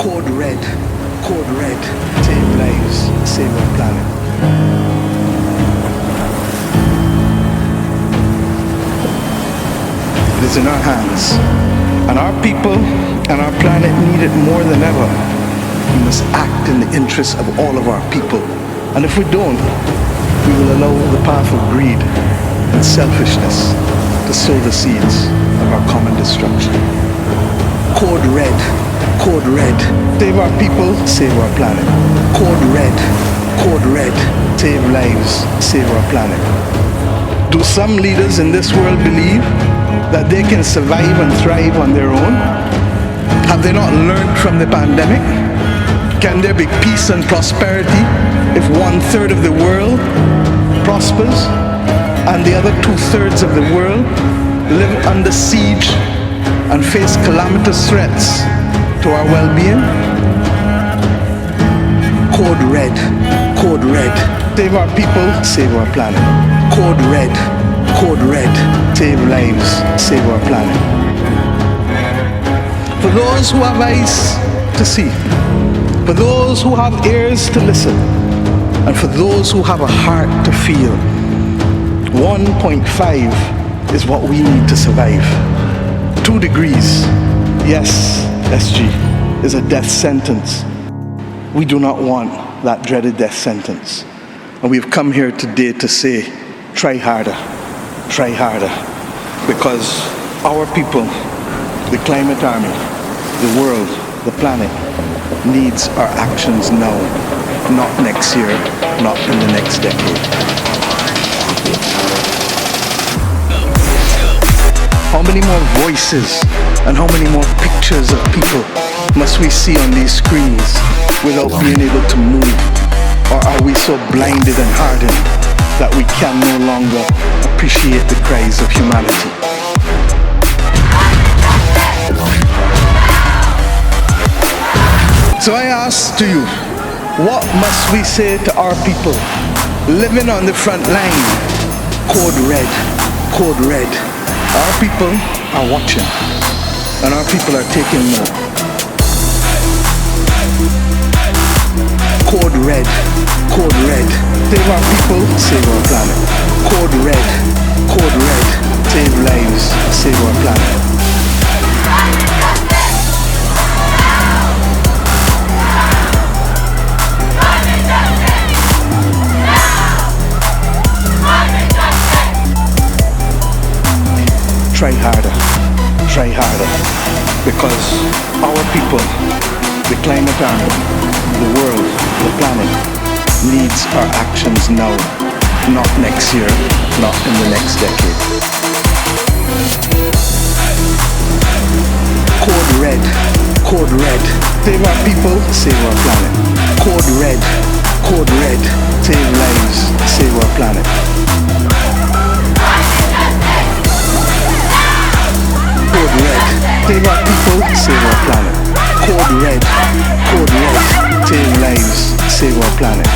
Code red, save lives, save our planet. It is in our hands, and our people and our planet need it more than ever. We must act in the interests of all of our people, and if we don't, we will allow the path of greed and selfishness to sow the seeds of our common destruction. Code red, save our people, save our planet. Code red, save lives, save our planet. Do some leaders in this world believe that they can survive and thrive on their own? Have they not learned from the pandemic? Can there be peace and prosperity if 1/3 of the world prospers and the other 2/3 of the world live under siege and face calamitous threats to our well-being? Code red, save our people, save our planet. Code red, save lives, save our planet. For those who have eyes to see, for those who have ears to listen, and for those who have a heart to feel, 1.5 is what we need to survive. 2 degrees, yes, SG, is a death sentence. We do not want that dreaded death sentence. And we've come here today to say, try harder, because our people, the climate army, the world, the planet, needs our actions now, not next year, not in the next decade. How many more voices and how many more pictures of people must we see on these screens without being able to move? Or are we so blinded and hardened that we can no longer appreciate the cries of humanity? So I ask to you, what must we say to our people living on the front line? Code red. Our people are watching, and our people are taking note. Code red, save our people, save our planet. Code red, save lives, save our planet. Try harder, because our people, the climate army, the world, the planet, needs our actions now, not next year, not in the next decade. Code red, save our people, save our planet. Code red, save lives, save our planet. Code red, save our people, save our planet. Code red, save lives, save our planet.